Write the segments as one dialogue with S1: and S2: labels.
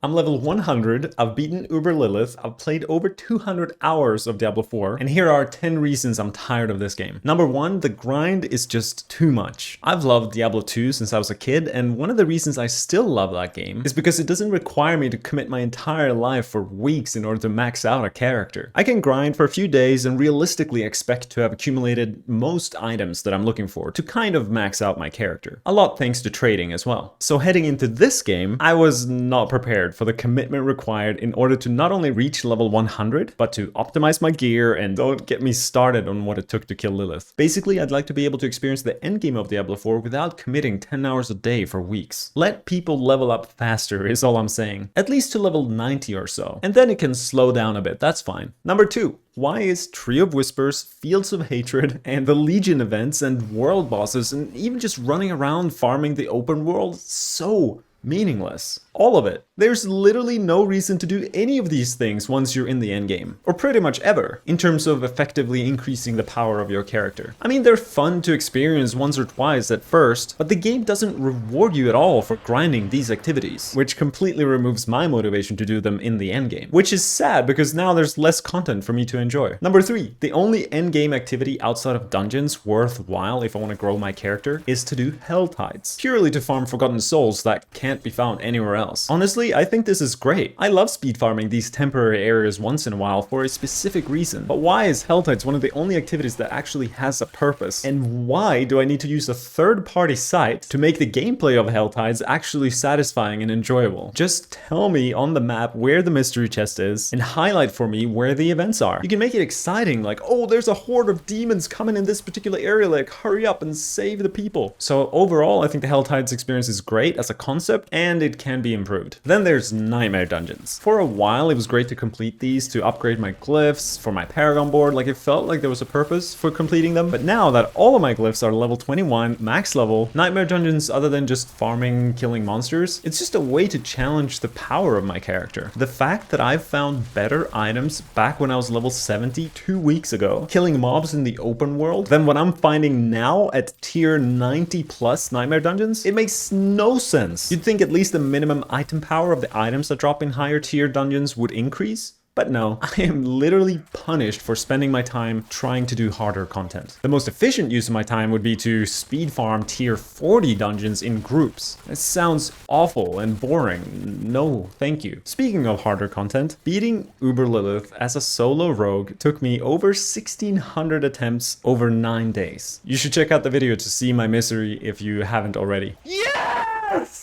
S1: I'm level 100, I've beaten Uber Lilith, I've played over 200 hours of Diablo 4, and here are 10 reasons I'm tired of this game. Number 1, the grind is just too much. I've loved Diablo 2 since I was a kid, and one of the reasons I still love that game is because it doesn't require me to commit my entire life for weeks in order to max out a character. I can grind for a few days and realistically expect to have accumulated most items that I'm looking for to kind of max out my character. A lot thanks to trading as well. So heading into this game, I was not prepared for the commitment required in order to not only reach level 100, but to optimize my gear, and don't get me started on what it took to kill Lilith. Basically, I'd like to be able to experience the endgame of Diablo 4 without committing 10 hours a day for weeks. Let people level up faster is all I'm saying. At least to level 90 or so. And then it can slow down a bit, that's fine. Number 2. Why is Tree of Whispers, Fields of Hatred, and the Legion events and world bosses, and even just running around farming the open world so meaningless? All of it. There's literally no reason to do any of these things once you're in the endgame, or pretty much ever, in terms of effectively increasing the power of your character. I mean, they're fun to experience once or twice at first, but the game doesn't reward you at all for grinding these activities, which completely removes my motivation to do them in the endgame, which is sad because now there's less content for me to enjoy. Number 3, the only endgame activity outside of dungeons worthwhile if I want to grow my character is to do Hell Tides, purely to farm forgotten souls that can't be found anywhere else. Honestly, I think this is great. I love speed farming these temporary areas once in a while for a specific reason. But why is Hell Tides one of the only activities that actually has a purpose? And why do I need to use a third-party site to make the gameplay of Hell Tides actually satisfying and enjoyable? Just tell me on the map where the mystery chest is and highlight for me where the events are. You can make it exciting, like, oh, there's a horde of demons coming in this particular area, like, hurry up and save the people. So overall, I think the Hell Tides experience is great as a concept, and it can be improved. Then there's Nightmare Dungeons. For a while, it was great to complete these to upgrade my glyphs for my Paragon board, like it felt like there was a purpose for completing them. But now that all of my glyphs are level 21, max level, Nightmare Dungeons, other than just farming, killing monsters, it's just a way to challenge the power of my character. The fact that I've found better items back when I was level 70 2 weeks ago, killing mobs in the open world, than what I'm finding now at tier 90 plus Nightmare Dungeons, it makes no sense. You'd think at least the minimum item power of the items that drop in higher tier dungeons would increase. But no, I am literally punished for spending my time trying to do harder content. The most efficient use of my time would be to speed farm tier 40 dungeons in groups. It sounds awful and boring. No, thank you. Speaking of harder content, beating Uber Lilith as a solo rogue took me over 1600 attempts over 9 days. You should check out the video to see my misery if you haven't already.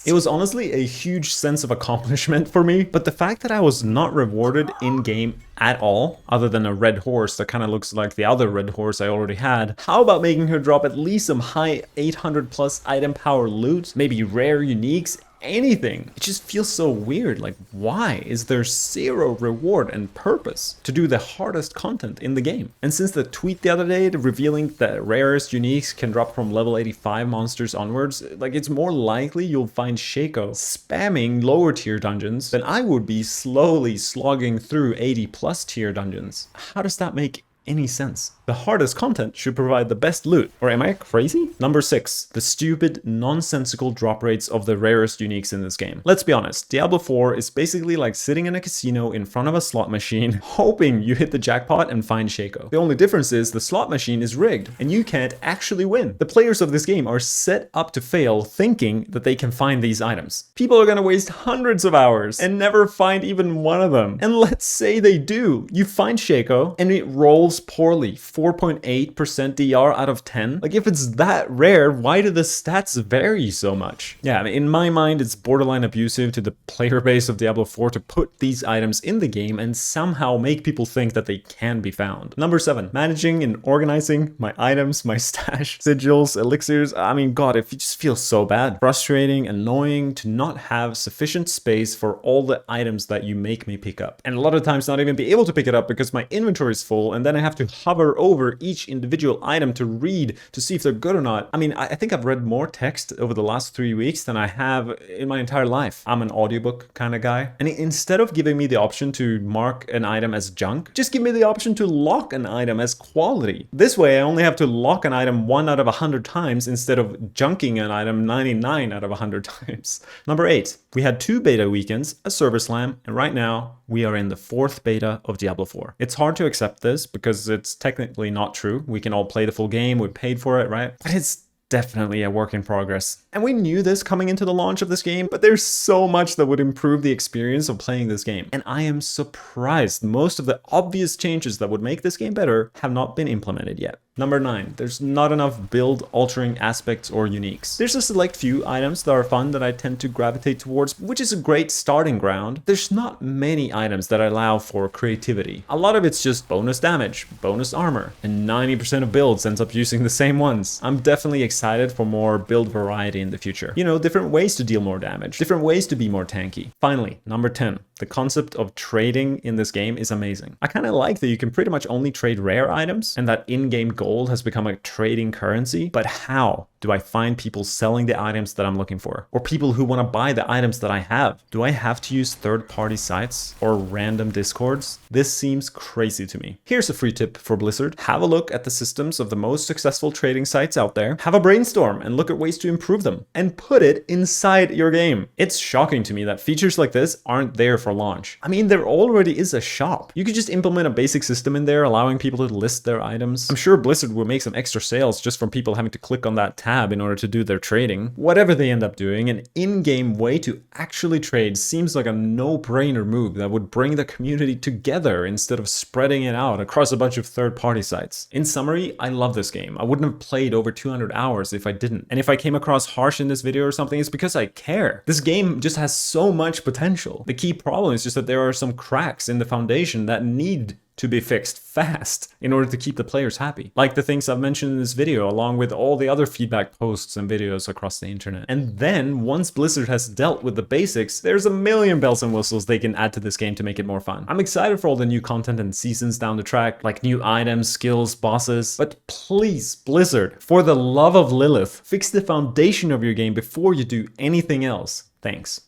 S1: It was honestly a huge sense of accomplishment for me, but the fact that I was not rewarded in-game at all, other than a red horse that kind of looks like the other red horse I already had, how about making her drop at least some high 800 plus item power loot, maybe rare uniques, anything? It just feels so weird. Like, why is there zero reward and purpose to do the hardest content in the game? And since the tweet the other day revealing the rarest uniques can drop from level 85 monsters onwards, like, it's more likely you'll find Shaco spamming lower tier dungeons than I would be slowly slogging through 80 plus tier dungeons. How does that make any sense? The hardest content should provide the best loot. Or am I crazy? Number 6, the stupid, nonsensical drop rates of the rarest uniques in this game. Let's be honest, Diablo 4 is basically like sitting in a casino in front of a slot machine, hoping you hit the jackpot and find Shaco. The only difference is the slot machine is rigged, and you can't actually win. The players of this game are set up to fail, thinking that they can find these items. People are gonna waste hundreds of hours and never find even one of them. And let's say they do. You find Shaco, and it rolls poorly. 4.8% DR out of 10. Like, if it's that rare, why do the stats vary so much? Yeah, I mean, in my mind, it's borderline abusive to the player base of Diablo 4 to put these items in the game and somehow make people think that they can be found. Number 7, managing and organizing my items, my stash, sigils, elixirs. I mean, God, it just feels so bad. Frustrating, annoying to not have sufficient space for all the items that you make me pick up. And a lot of times not even be able to pick it up because my inventory is full, and then I have to hover over each individual item to read to see if they're good or not. I mean, I think I've read more text over the last 3 weeks than I have in my entire life. I'm an audiobook kind of guy. And instead of giving me the option to mark an item as junk, just give me the option to lock an item as quality. This way, I only have to lock an item 1 out of 100 times instead of junking an item 99 out of 100 times. Number 8, we had 2 beta weekends, a server slam, and right now we are in the 4th beta of Diablo 4. It's hard to accept this because it's technically not true. We can all play the full game, we paid for it, right? But it's definitely a work in progress. And we knew this coming into the launch of this game, but there's so much that would improve the experience of playing this game. And I am surprised most of the obvious changes that would make this game better have not been implemented yet. Number 9, there's not enough build altering aspects or uniques. There's a select few items that are fun that I tend to gravitate towards, which is a great starting ground. There's not many items that allow for creativity. A lot of it's just bonus damage, bonus armor, and 90% of builds ends up using the same ones. I'm definitely excited for more build variety in the future. You know, different ways to deal more damage, different ways to be more tanky. Finally, number 10, the concept of trading in this game is amazing. I kind of like that you can pretty much only trade rare items and that in-game gold has become a trading currency, but how do I find people selling the items that I'm looking for? Or people who want to buy the items that I have? Do I have to use third-party sites or random discords? This seems crazy to me. Here's a free tip for Blizzard. Have a look at the systems of the most successful trading sites out there. Have a brainstorm and look at ways to improve them and put it inside your game. It's shocking to me that features like this aren't there for launch. I mean, there already is a shop. You could just implement a basic system in there allowing people to list their items. I'm sure Blizzard will make some extra sales just from people having to click on that tab in order to do their trading. Whatever they end up doing, an in-game way to actually trade seems like a no-brainer move that would bring the community together instead of spreading it out across a bunch of third-party sites. In summary, I love this game. I wouldn't have played over 200 hours if I didn't. And if I came across harsh in this video or something, it's because I care. This game just has so much potential. The key problem is just that there are some cracks in the foundation that need to be fixed fast in order to keep the players happy. Like the things I've mentioned in this video, along with all the other feedback posts and videos across the internet. And then, once Blizzard has dealt with the basics, there's a million bells and whistles they can add to this game to make it more fun. I'm excited for all the new content and seasons down the track, like new items, skills, bosses. But please, Blizzard, for the love of Lilith, fix the foundation of your game before you do anything else. Thanks.